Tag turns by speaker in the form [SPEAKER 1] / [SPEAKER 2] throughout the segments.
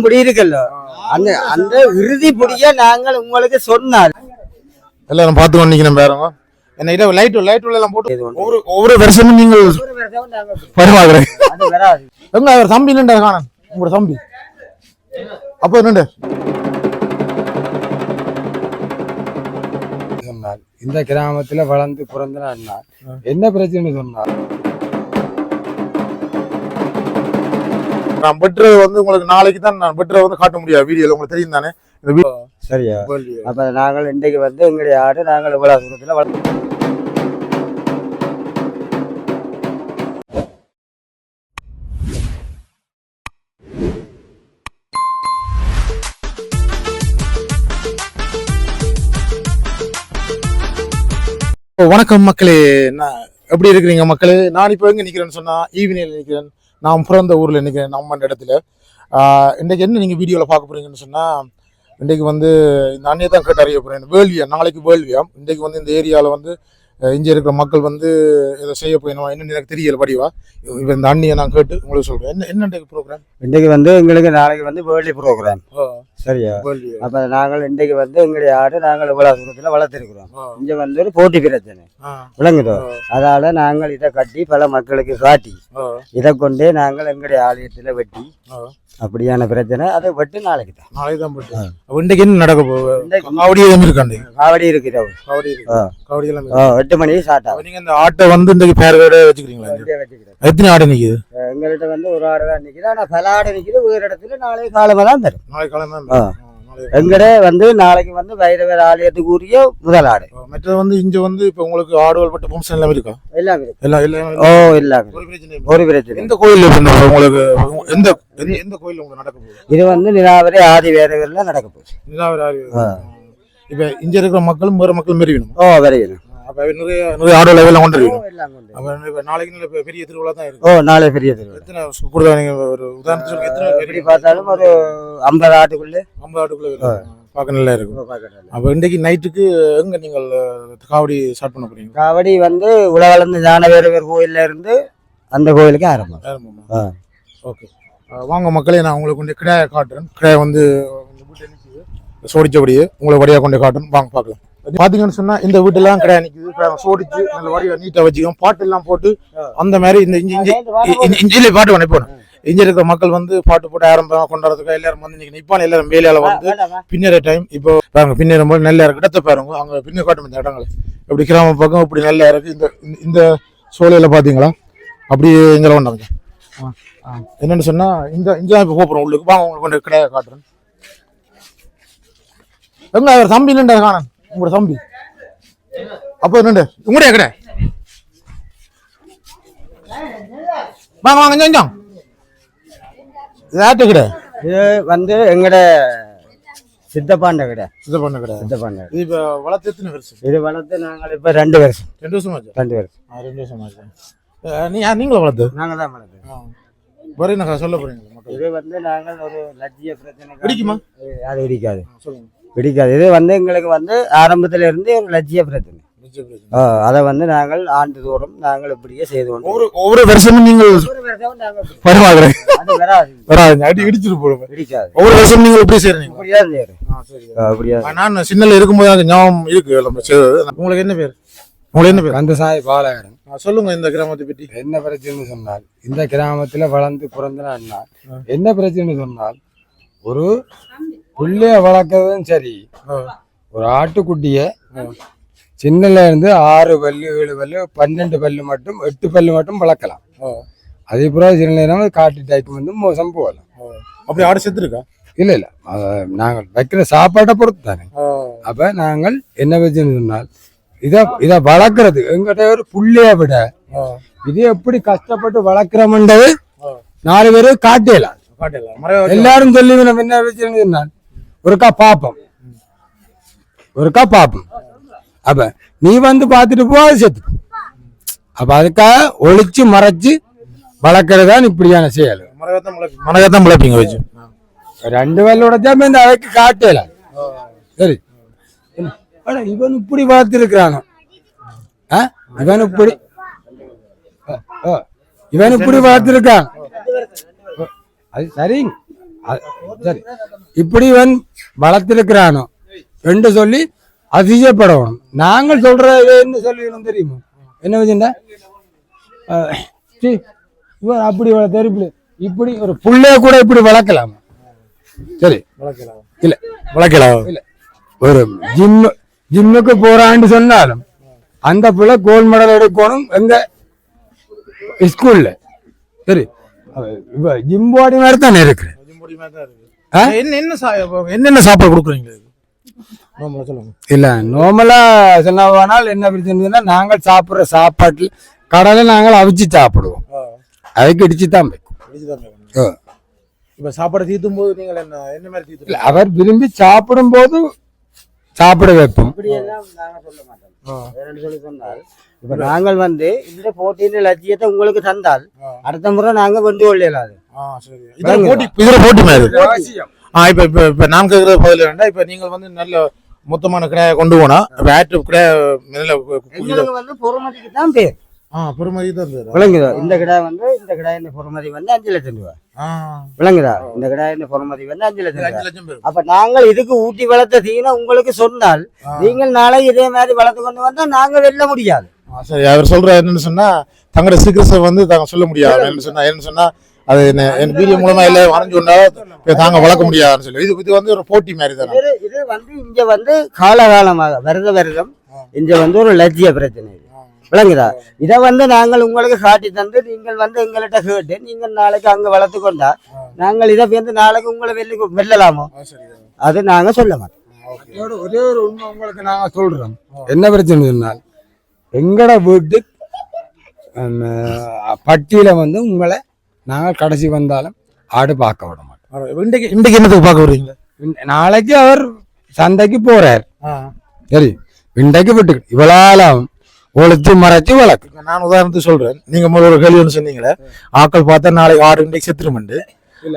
[SPEAKER 1] புடி இருக்குல்ல அந்த அந்த இறுதி புடிய நாங்கள் உங்களுக்கு சொன்னால்
[SPEAKER 2] எல்லாரும் பார்த்து வந்தீங்க பாருங்க. என்ன இட லைட் எல்லாம் போட்டு ஒவ்வொரு வருஷமும் நீங்கள் பரிமாறுறேன்.
[SPEAKER 1] அது வராது.
[SPEAKER 2] எங்க அவர் தம்பி நின்றார் காணன் உங்களோட தம்பி அப்போ நின்று
[SPEAKER 3] சொன்னார் இந்த கிராமத்துல வளர்ந்து பிறந்த அண்ணா என்ன பிரச்சனை சொன்னார்.
[SPEAKER 2] நான் பெற்றது வந்து உங்களுக்கு நாளைக்கு தான் நான் பெற்றது வந்து காட்ட முடியாது வீடியோல உங்களுக்கு தெரியும் தானே.
[SPEAKER 1] சரியா அப்ப நாங்கள் இன்றைக்கு வந்து எங்களுடைய ஆடு நாங்கள் இவ்வளவு தூரத்துல வளர்த்து
[SPEAKER 2] வணக்கம் மக்களே, எப்படி இருக்கிறீங்க மக்களே? நான் இப்போ எங்க நிக்கிறேன்னு சொன்னா ஈவினிங்ல நிக்கிறேன். நான் பிறந்த ஊர்ல நிக்கிறேன் நம்ம இடத்துல. இன்றைக்கு என்ன நீங்க வீடியோல பார்க்க போறீங்கன்னு சொன்னா, இன்றைக்கு வந்து இந்த அண்ணியை தான் கேட்டு அறிய போறேன். வேள்வியா நாளைக்கு வேள்வியாம். இன்றைக்கு வந்து இந்த ஏரியாவில் வந்து இங்கே இருக்கிற மக்கள் வந்து இதை செய்ய போயிடுவா என்னன்னு எனக்கு தெரியல படிவா. இப்போ இந்த அண்ணியை நான் கேட்டு உங்களுக்கு சொல்றேன். என்ன ப்ரோக்ராம்
[SPEAKER 1] இன்றைக்கு வந்து எங்களுக்கு நாளைக்கு வந்து வேர்லி ப்ரோக்ராம். சரியா அப்ப நாங்கள் இன்றைக்கு வந்து எங்களுடைய ஆடு நாங்கள் இவ்வளவு தூரத்துல வளர்த்திருக்கிறோம். இங்க வந்து ஒரு போட்டி பிரச்சனை விளங்குதோம். அதனால நாங்கள் இதை கட்டி பல மக்களுக்கு காட்டி இதை கொண்டே நாங்கள் எங்களுடைய ஆலயத்துல வெட்டி அப்படியான பிரச்சனை அதை வெட்டு நாளைக்கு தான்.
[SPEAKER 2] இன்றைக்கு என்ன நடக்க போகுது? காவடி இருக்கிறோம்.
[SPEAKER 1] 8 மணிக்கு ஸ்டார்ட் ஆகும்.
[SPEAKER 2] நீங்க இந்த ஆட்டை வந்து இன்றைக்கு பேர் வச்சுக்கிறீங்களா? எத்தனை ஆடு நிக்குது?
[SPEAKER 1] எங்கள்கிட்ட வந்து ஒரு ஆடு தான் நிக்குது. ஆனா பல ஆடு நிக்குது. வேறு இடத்துல நாளைக்கு காலமா தான் தரும்.
[SPEAKER 2] நாளைக்கு காலம் தான்
[SPEAKER 1] எங்கட வந்து நாளைக்கு வந்து வைரவர் ஆலயத்துக்கு உரிய முதல் ஆடு.
[SPEAKER 2] மற்றது வந்து இங்க வந்து இப்ப உங்களுக்கு ஆடுகள் பட்ட ஃபங்க்ஷன் எல்லாம் இருக்கா?
[SPEAKER 1] எல்லாம் இருக்கு.
[SPEAKER 2] எல்லாம்
[SPEAKER 1] ஒரு பிரச்சனை.
[SPEAKER 2] எந்த கோயில் உங்களுக்கு எந்த கோயில் உங்களுக்கு நடக்க போகுது?
[SPEAKER 1] இது வந்து நிலாவரி ஆதி வேறவர்ல நடக்க போகுது.
[SPEAKER 2] நிலாவரி ஆதி. இப்ப இங்க இருக்கிற மக்களும் வேற மக்கள் மெரியணும்.
[SPEAKER 1] வரையணும்.
[SPEAKER 2] அப்ப நிறைய ஆடுகள் எல்லாம் கொண்டு வரணும். நாளைக்கு பெரிய திருவிழா தான் இருக்கு.
[SPEAKER 1] நாளை பெரிய திருவிழா.
[SPEAKER 2] எத்தனை கூடுதா நீங்க ஒரு உதாரணத்துக்கு எத்தனை
[SPEAKER 1] எப்படி பார்த்தாலும் ஒரு 50 ஆட்டுக்குள்ள
[SPEAKER 2] பார்க்க நல்லா இருக்கும். அப்ப இன்றைக்கு நைட்டுக்கு எங்க நீங்கள் காவடி ஸ்டார்ட் பண்ண போறீங்க?
[SPEAKER 1] காவடி வந்து உலகளந்த ஞான வேறவர் கோயில்ல இருந்து அந்த கோயிலுக்கு ஆரம்பம்.
[SPEAKER 2] ஓகே வாங்க மக்களே, நான் உங்களுக்கு கொண்டு கிடாயை காட்டுறேன். கிடாயை வந்து சோடிச்சபடியே உங்களை வடியா கொண்டு காட்டுறேன். வாங்க பார்க்கலாம். பாத்தீங்கன்னு சொன்னா இந்த வீட்டெல்லாம் கிடையாது நிக்குது. சோடிச்சு நல்ல வடிவா நீட்டா வச்சுக்கோம். பாட்டு எல்லாம் போட்டு அந்த மாதிரி இந்த இஞ்சிலே பாட்டு பண்ணி போனேன். இங்க இருக்கிற மக்கள் வந்து பாட்டு போட்டு ஆரம்பம் கொண்டாடுறதுக்கு எல்லாரும் வந்து இன்னைக்கு நிப்பான எல்லாரும் வேலையால வந்து பின்னேற டைம். இப்போ பாருங்க பின்னேறும் போது நல்லா இருக்கு. இடத்த பாருங்க அங்க பின்ன காட்டும் இந்த இடங்களை இப்படி கிராம பக்கம் இப்படி நல்லா இருக்கு. இந்த சோலையில பாத்தீங்களா அப்படி எங்களை கொண்டாங்க. என்னன்னு சொன்னா இந்த இப்ப போறோம் உள்ளுக்கு. வாங்க உங்களுக்கு கொண்டு கிடையாது காட்டுறேன். எங்க அவர் தம்பி நின்ற காணன் உங்களோட தம்பி அப்போ நின்று உங்களுடைய கடை வாங்க வாங்க செஞ்சோம். இது ஆட்டு கடை.
[SPEAKER 1] இது வந்து எங்கட சித்தப்பாண்ட கடை.
[SPEAKER 2] சித்தப்பாண்ட கடை. இது இப்போ வளர்த்து எத்தனை வருஷம்?
[SPEAKER 1] இது வளர்த்து நாங்கள் இப்போ 2 வருஷம்.
[SPEAKER 2] 2 வருஷம் ஆச்சு.
[SPEAKER 1] 2 வருஷம்.
[SPEAKER 2] 2 வருஷம் ஆச்சு. நீங்களும் வளர்த்து?
[SPEAKER 1] நாங்கள் தான் வளர்த்து.
[SPEAKER 2] வரை நான் சொல்ல போறீங்க.
[SPEAKER 1] இது வந்து நாங்கள் ஒரு லட்சிய பிரச்சனை
[SPEAKER 2] பிடிக்குமா?
[SPEAKER 1] அது பிடிக்காது. சொல்லுங்க. பிடிக்காது. இது வந்து எங்களுக்கு வந்து ஆரம்பத்துல இருந்து ஒரு லட்சிய பிரச்சனை. அதை வந்து நாங்கள் ஆண்டுதோறும் நாங்கள் இப்படியே செய்து கொண்டு
[SPEAKER 2] ஒவ்வொரு வருஷமும் நீங்கள் இடிச்சிட்டு போடுங்க.
[SPEAKER 1] பிடிக்காது.
[SPEAKER 2] ஒவ்வொரு வருஷம் நீங்கள் இப்படி செய்யறீங்க?
[SPEAKER 1] அப்படியா?
[SPEAKER 2] நான் சின்னல இருக்கும்போது எனக்கு ஞாபகம் இருக்கு. உங்களுக்கு என்ன பேர்? உங்களுக்கு என்ன பேர்?
[SPEAKER 3] கந்தசாமி பாலகரன்.
[SPEAKER 2] சொல்லுங்க இந்த கிராமத்தை பற்றி.
[SPEAKER 3] என்ன பிரச்சனை சொன்னால் இந்த கிராமத்துல வளர்ந்து பிறந்த அண்ணா என்ன பிரச்சனை சொன்னால் ஒரு புள்ளைய வளர்க்கறதும் சரி, ஒரு ஆட்டுக்குட்டிய சின்னல இருந்து 6 பல்லு 7 பல்லு 12 பல்லு மட்டும் 8 பல்லு மட்டும் வளர்க்கலாம். அதே பிறகு சில நேரம் காட்டு டைப் வந்து மோசம் போகலாம்.
[SPEAKER 2] அப்படி ஆடு செத்து இருக்கா?
[SPEAKER 3] இல்ல நாங்கள் வைக்கிற சாப்பாட்டை பொறுத்து தானே. அப்ப நாங்கள் என்ன வச்சுன்னு சொன்னால் இதை வளர்க்கறது எங்கிட்ட ஒரு புள்ளைய விட இது எப்படி கஷ்டப்பட்டு வளர்க்கிறோம்ன்றது 4 பேரு காட்டலாம். எல்லாரும் சொல்லி நம்ம என்ன வச்சுன்னு சொன்னால் ஒருக்கா பாப்போம். அப்ப நீ வந்து பாத்துட்டு போ செத்து. அப்ப அதுக்காக ஒளிச்சு மறைச்சு வளர்க்கறதுதான் இப்படியான செயல்.
[SPEAKER 2] மனகத்தான் முளைப்பீங்க வச்சு
[SPEAKER 3] 2 பல்லோட தான் இந்த அவைக்கு காட்டலாம். சரி இவன் இப்படி வளர்த்திருக்கிறானோ, இவன் இப்படி வளர்த்திருக்கான். அது சரிங்க. சரி இப்படி வளர்த்திருக்கிறானோ என்று சொல்லி அதிசயப்படணும். நாங்கள் சொல்றது என்ன சொல்லிடணும் தெரியுமா? என்ன வச்சுட்டா இவர் அப்படி தெரிப்பு இப்படி ஒரு புள்ளைய கூட இப்படி வளர்க்கலாம். சரி இல்ல
[SPEAKER 2] வளர்க்கலாம்
[SPEAKER 3] இல்ல ஒரு ஜிம்முக்கு போறான்னு சொன்னாலும் அந்த பிள்ளை கோல்ட் மெடல் எடுக்கணும் எங்க ஸ்கூல்ல. சரி ஜிம் பாடி மாதிரி தானே இருக்கு.
[SPEAKER 2] என்னென்ன சாப்பாடு கொடுக்குறீங்க?
[SPEAKER 3] இல்ல நார்மலா சொன்னால் என்ன பிரச்சனைனா நாங்கள் சாப்பிடுற சாப்பாட்டில் கடலை நாங்கள் அவிச்சு சாப்பிடுவோம். அதுக்கு இடிச்சு தான்
[SPEAKER 2] இப்ப சாப்பாடு தீர்த்தும் போது நீங்கள் என்ன மாதிரி தீர்த்து
[SPEAKER 3] அவர் விரும்பி சாப்பிடும் போது சாப்பிட வைப்போம்.
[SPEAKER 1] இப்ப நாங்கள் இந்த போட்டியின் லட்சியத்தை உங்களுக்கு தந்தால் அடுத்த முறை நாங்க வந்து கொள்ளலாது.
[SPEAKER 2] போட்டி மாதிரி இப்ப நான் கேட்கறது பதில் வேண்டாம். இப்ப நீங்கள் நல்ல மொத்தமான கிடாய கொண்டு போனா
[SPEAKER 1] பொறுமதிக்கு தான் பேர்.
[SPEAKER 2] பொறுமதி தான்
[SPEAKER 1] விளங்குதா? இந்த கிடாய் இந்த கிடாயின் பொறுமதி 5 லட்சம் ரூபாய். விளங்குதா? இந்த கிடாயின் பொறுமதி 5 லட்சம் ரூபாய். அப்ப நாங்கள் இதுக்கு ஊட்டி வளர்த்த தீனா உங்களுக்கு சொன்னால் நீங்கள் நாளை இதே மாதிரி வளர்த்து கொண்டு வந்தா நாங்க வெல்ல முடியாது.
[SPEAKER 2] சரி, அவர் சொல்ற என்னன்னு சொன்னா தங்களோட சீக்கிரத்தை தாங்க சொல்ல முடியாது. என்ன சொன்னா அது என் வீடியோ மூலமா எல்லாம் வரைஞ்சு கொண்டா தாங்க வளர்க்க முடியாதுன்னு சொல்லி இது ஒரு போட்டி மாதிரி தானே.
[SPEAKER 1] இது இங்க காலகாலமாக வருடம் இங்க ஒரு லட்சிய பிரச்சனை. விளங்குதா? இதை நாங்கள் உங்களுக்கு காட்டி தந்து நீங்கள் எங்கள்கிட்ட கேட்டு நீங்கள் நாளைக்கு அங்க வளர்த்து கொண்டா நாங்கள் இதை நாளைக்கு உங்களை வெல்லலாமோ? அது நாங்க சொல்ல மாட்டோம்.
[SPEAKER 3] ஒரே ஒரு உண்மை உங்களுக்கு நாங்க சொல்றோம். என்ன பிரச்சனை சொன்னால் எங்கட வீட்டு பட்டியல உங்களை நாங்கள் கடைசி வந்தாலும் ஆடு பார்க்க விட மாட்டோம்.
[SPEAKER 2] இன்றைக்கு என்னத்துக்கு பார்க்க விடுறீங்க?
[SPEAKER 3] நாளைக்கு அவர் சந்தைக்கு போறார். சரி, இன்றைக்கு விட்டு இவ்வளவு ஒழிச்சு மறைச்சு வளர்க்கு.
[SPEAKER 2] நான் உதாரணத்துக்கு சொல்றேன். நீங்க ஒரு கேள்வி சொன்னீங்களே, ஆக்கள் பார்த்தா நாளைக்கு ஆடு இன்றைக்கு செத்துருமண்டு.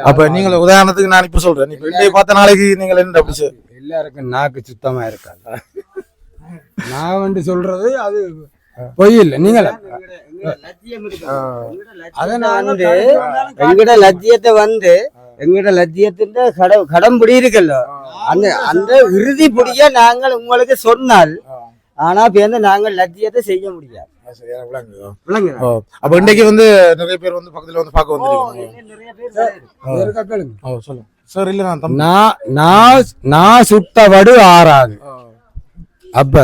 [SPEAKER 2] அப்ப நீங்க உதாரணத்துக்கு நான் இப்ப சொல்றேன், இப்ப இன்றைக்கு பார்த்தா நாளைக்கு நீங்கள் என்ன அப்படி
[SPEAKER 3] எல்லாருக்கும் நாக்கு சுத்தமா இருக்காது. நான் சொல்றது அது பொய் இல்லை. நீங்கள்
[SPEAKER 1] எங்கட லட்சியத்தை எங்கட லட்சியத்தின் கடம்புடி இருக்குல்ல, அந்த இறுதி புடிய நாங்கள் உங்களுக்கு சொன்னால் ஆனா நாங்கள் லட்சியத்தை செய்ய முடியாது.
[SPEAKER 2] அப்ப இன்னைக்கு நிறைய பேர் பக்கத்துல பார்க்க வந்துருக்கீங்க. சார் இல்ல
[SPEAKER 3] நான் சுட்டவடு ஆறாது. அப்ப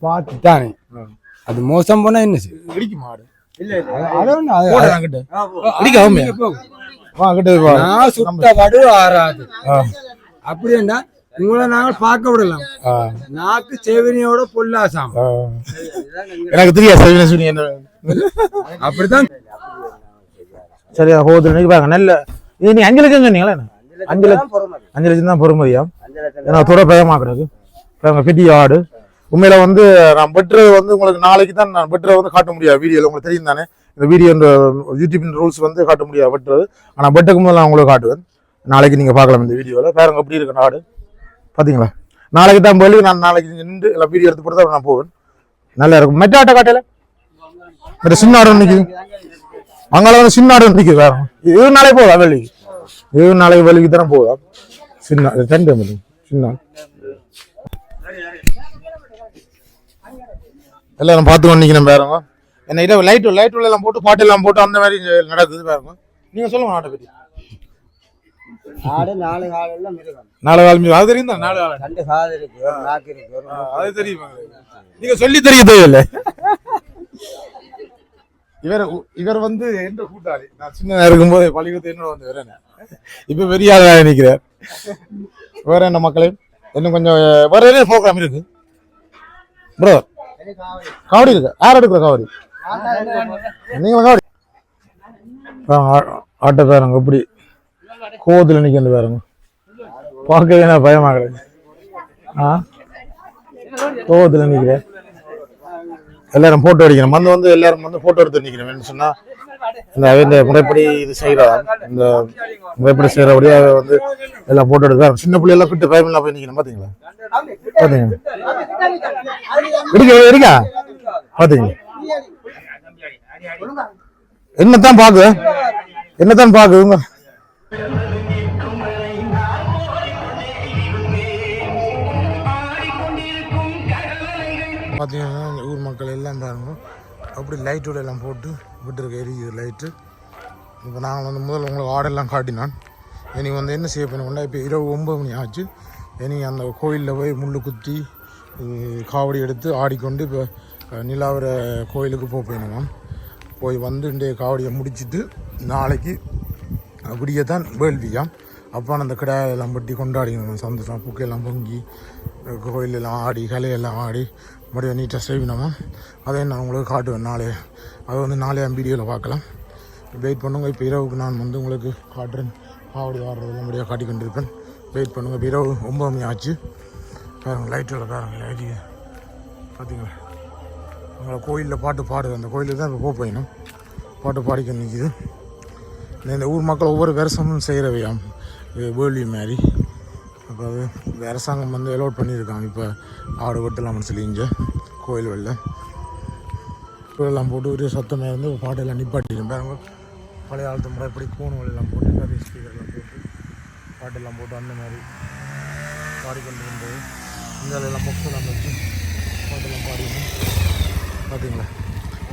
[SPEAKER 3] பார்த்துட்டானே அது மோசம் போனா என்ன சுட்டவடு ஆறாது. அப்படின்னா உங்களை நாங்கள் பார்க்க விடலாம். நாக்கு செவினியோட பொல்லாசாம்.
[SPEAKER 2] எனக்கு தெரியாது
[SPEAKER 3] அப்படித்தான்.
[SPEAKER 2] சரியா போகுது. நல்ல இது நீ 5 லட்சம் சொன்னீங்களா? 5 லட்சம் தான் பொறுமதியா? ஏன்னா தொட பயமாக்குறது பெரிய ஆடு. உண்மையில நான் பெற்றது உங்களுக்கு நாளைக்கு தான் நான் பெற்றது காட்ட முடியாது வீடியோல. உங்களுக்கு தெரியும் தானே, இந்த வீடியோ யூடியூப் ரூல்ஸ் காட்ட முடியாது பெற்றது. ஆனா பெட்டுக்கு முதல்ல நான் உங்களுக்கு காட்டுவேன். நாளைக்கு நீங்க பார்க்கலாம் இந்த வீடியோல. பாருங்க எப்படி இருக்கு ஆடு பாத்தீங்களா? நாளைக்கு தான் போய் நான் நாளைக்கு நின்று எல்லாம் வீடியோ எடுத்து போட்டு நான் போவேன். நல்லா இருக்கும். மெட்ட ஆட்டை காட்டல சின்ன ஆடு நிற்குது. அங்கால சின்ன ஆடு நிற்குது. வேற 7 நாளைக்கு போதா வெளிக்கு? 7 நாளைக்கு வெளிக்கு தானே போதா? சின்ன 2 சின்ன எல்லாரும் பார்த்து நிற்கணும். பாருங்க என்ன இதை லைட் எல்லாம் போட்டு பாட்டு எல்லாம் போட்டு அந்த மாதிரி நடக்குது. பாருங்க நீங்க சொல்லுங்க ஆட்டை பத்தி.
[SPEAKER 1] ஆடு 4 கால் எல்லாம் மிருகம்.
[SPEAKER 2] 4 கால் மிருகம் அது தெரியும் தான். 4 கால்
[SPEAKER 1] 2 காது இருக்கு, ஒரு நாக்கு இருக்கு.
[SPEAKER 2] அது தெரியும். நீங்க சொல்லி தெரிய தேவையில்லை. இவர் எந்த கூட்டாளி. நான் சின்ன இருக்கும்போது பள்ளிக்கூடத்து என்னோட வரேன். இப்ப பெரிய ஆளாக நிற்கிறார். வேற என்ன மக்களே இன்னும் கொஞ்சம் வேற என்ன ப்ரோக்ராம் இருக்கு ப்ரோ? காவடி இருக்கு. யார் எடுக்கிற காவடி? நீங்க காவடி ஆட்டை பாருங்க எப்படி கோவத்துல நிக்கிறது பாருங்க. பார்க்கவே நான் பயமாகிறேன். கோவத்துல நிக்கிறேன். எல்லாரும் போட்டோ அடிக்கணும். எல்லாரும் போட்டோ எடுத்து நிக்கிறேன். சொன்னா இந்த முறைப்படி இது செய்யறான். இந்த முறைப்படி செய்யறபடியா எல்லாம் போட்டோ எடுக்க சின்ன பிள்ளை எல்லாம் கிட்ட பயமில்லாம் போய் நிக்கணும். பாத்தீங்களா? இருக்கா பாத்தீங்க? என்னத்தான் பாக்குதுங்க பார்த்தீங்கன்னா ஊர் மக்கள் எல்லாம் பாருங்க அப்படி லைட்டோட எல்லாம் போட்டு விட்டுருக்க எரியுது லைட்டு. இப்போ நாங்கள் வந்து முதல்ல உங்களுக்கு ஆடெல்லாம் காட்டினான். இனி வந்து என்ன செய்ய போனோம்னா இப்போ இரவு 9 மணி ஆச்சு. இனி அந்த கோயிலில் போய் முள் குத்தி காவடி எடுத்து ஆடிக்கொண்டு இப்போ நிலாவர கோயிலுக்கு போயினோம். போய் வந்து இன்றைய காவடியை முடிச்சுட்டு நாளைக்கு அப்படியே தான் வேள்வியாம். அப்போ அந்த கிடாயெல்லாம் பட்டி கொண்டாடினோம் சந்தோஷம். புக்கையெல்லாம் பொங்கி கோயிலெல்லாம் ஆடி கலையெல்லாம் ஆடி மறுபடியும் நீட்டாக செய்வினோமா. அதை நான் உங்களுக்கு காட்டுவேன் நாளே. அதை வந்து நாளையாம் வீடியோவில் பார்க்கலாம். வெயிட் பண்ணுங்க. இப்போ இரவுக்கு நான் வந்து உங்களுக்கு காட்டுறேன். காவடி ஆடுறதெல்லாம் முடியாக காட்டி கொண்டிருப்பேன். வெயிட் பண்ணுங்கள். இப்போ இரவு 9 மணி ஆச்சு. பாருங்கள் லைட்டில் பாருங்கள் லைட்டு பார்த்தீங்களா. உங்களை கோயிலில் பாட்டு பாடுது. அந்த கோயிலுக்கு தான் இப்போ போயிடணும். பாட்டு பாடிக்க நிற்கிது. இந்த ஊர் மக்கள் ஒவ்வொரு வருஷமும் செய்கிறவையாம் வேள்வி மாதிரி. அப்போ அது அரசாங்கம் வந்து அலோட் பண்ணியிருக்காங்க. இப்போ ஆடு வெட்டலாம்னு சொல்லி இங்கே கோயில் வெளில எல்லாம் போட்டு ஒரு சத்தமாக இருந்து பாட்டெல்லாம் நிப்பாட்டிடும். பாருங்க பழைய காலத்து முறைப்படி கூணுகளெல்லாம் போட்டு நிறைய ஸ்பீக்கர்லாம் போட்டு பாட்டெல்லாம் போட்டு அந்த மாதிரி பாடிக்கொண்டு இருந்தது. இங்கெல்லாம் மொக்கெல்லாம் வச்சு பாட்டெல்லாம் பாடிக்கணும். பார்த்தீங்களா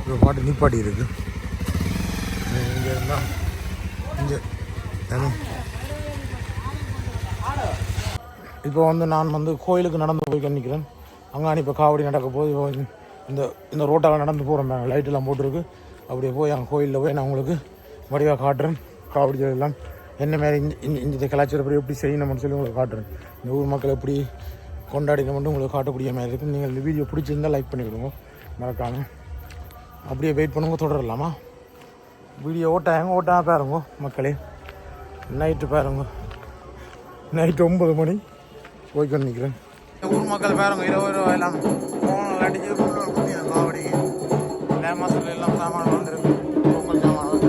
[SPEAKER 2] இப்போ பாட்டு நிப்பாட்டி இருக்குது. இங்கே இருந்தால் இங்கே இப்போ வந்து நான் வந்து கோயிலுக்கு நடந்து போய் நிற்கிறேன். அங்கே இப்போ காவடி நடக்க போய் இந்த ரோட்டால் நடந்து போகிறோம். லைட்டெல்லாம் போட்டிருக்கு. அப்படியே போய் அங்கே கோயிலில் போய் நான் உங்களுக்கு வடிவாக காட்டுறேன். காவடி எல்லாம் என்ன மாதிரி இந்த கலாச்சாரப்படி எப்படி செய்யணும்னு சொல்லி உங்களுக்கு காட்டுறேன். இந்த ஊர் மக்கள் எப்படி கொண்டாடினோம்னு உங்களுக்கு காட்டக்கூடிய மாதிரி இருக்கும். நீங்கள் இந்த வீடியோ பிடிச்சிருந்தால் லைக் பண்ணிவிடுங்க மறக்காமல். அப்படியே வெயிட் பண்ணுங்க. தொடரலாமா வீடியோ ஓட்டாங்க பாருங்க மக்களே. நைட்டு பாருங்க நைட்டு 9 மணி போய்க்கொண்டு நிற்கிறேன். ஊர் மக்கள் பாருங்க 20 ரூபா எல்லாம் போன அடிச்சு காவடி மாதத்துல எல்லாம் சாமான் வந்துருக்கு. பொங்கல் சாமான் வந்து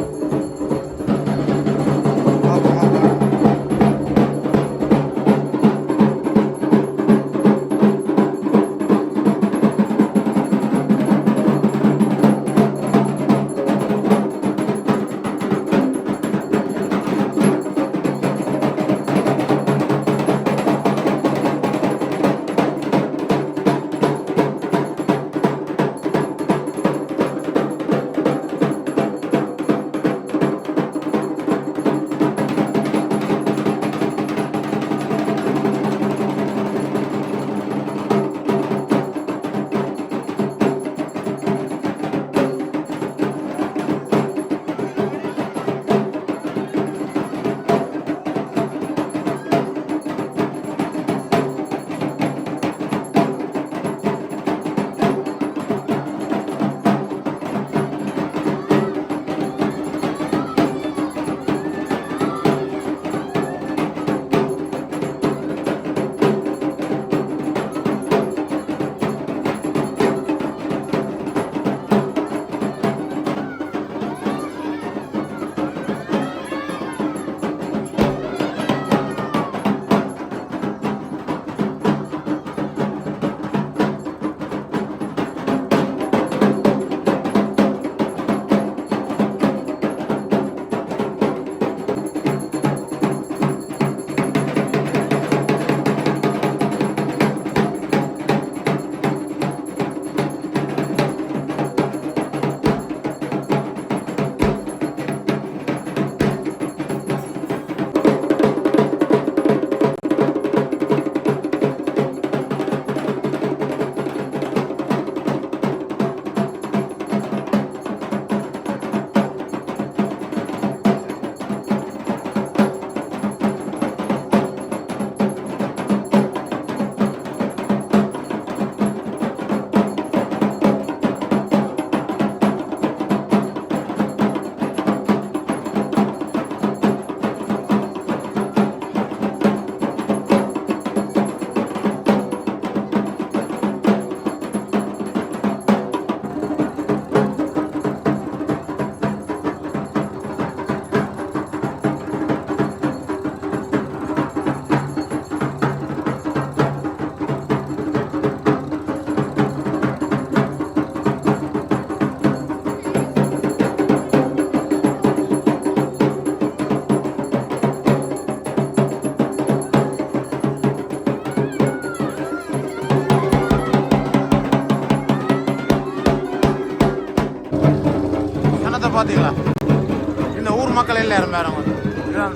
[SPEAKER 2] பார்த்தீங்களா இந்த ஊர் மக்கள் எல்லாரும் பாருங்க இதுதான்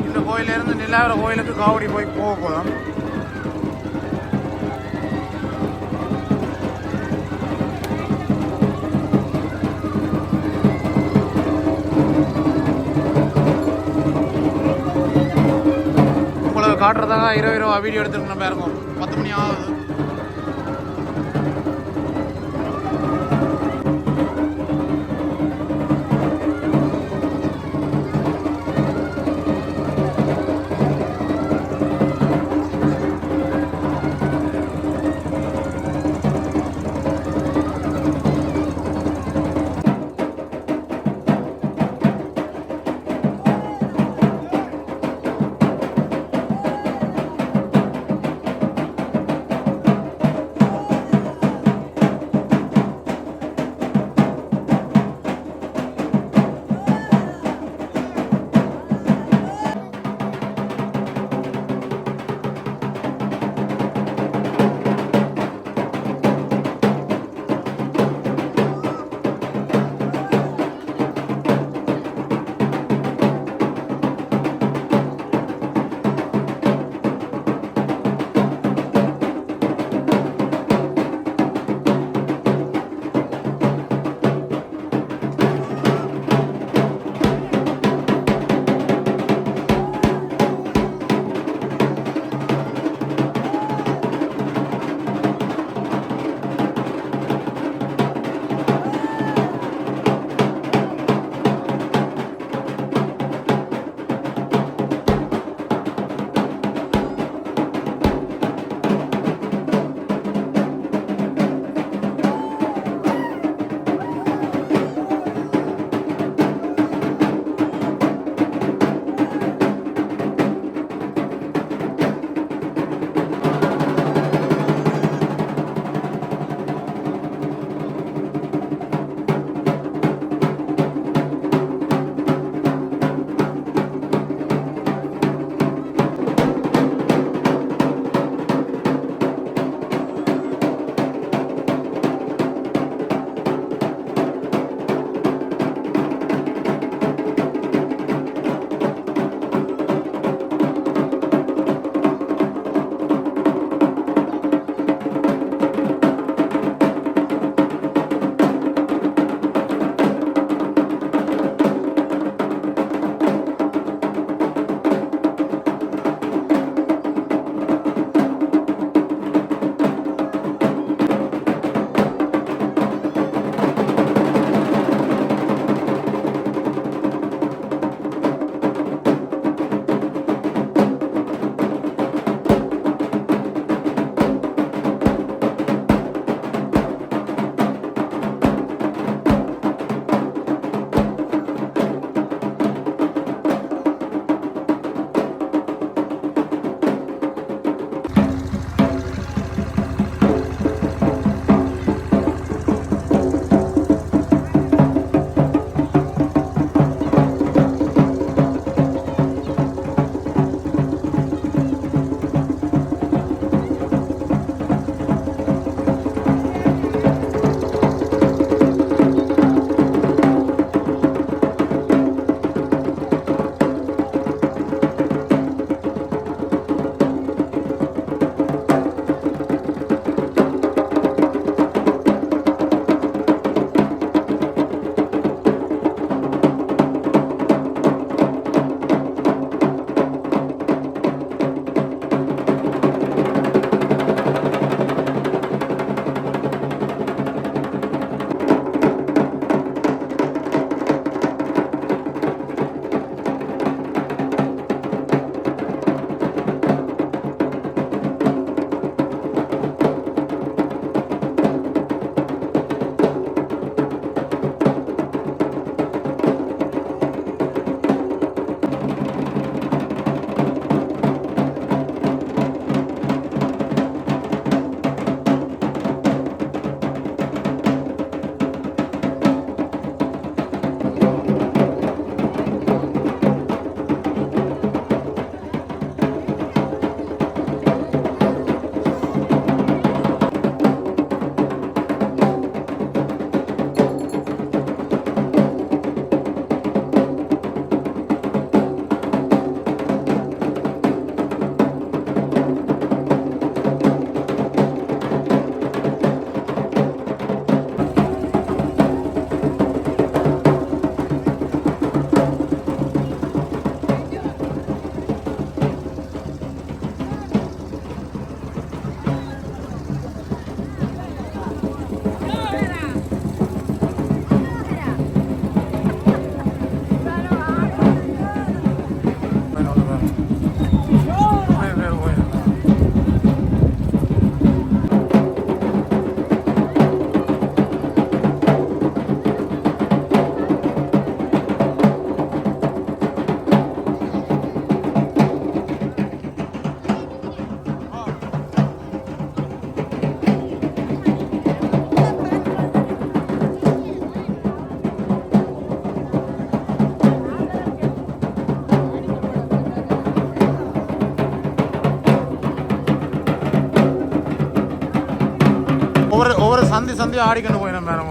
[SPEAKER 2] இந்த கோயிலிருந்து நிலாவர கோயிலுக்கு காவடி போய் போக போதும். உங்களுக்கு காட்டுறதாக இரவு வீடியோ எடுத்துருக்கணும் பாருங்க. 10 மணி ஆகுது. சந்தி ஆடிக்கொண்டு போயிடும் மேடம்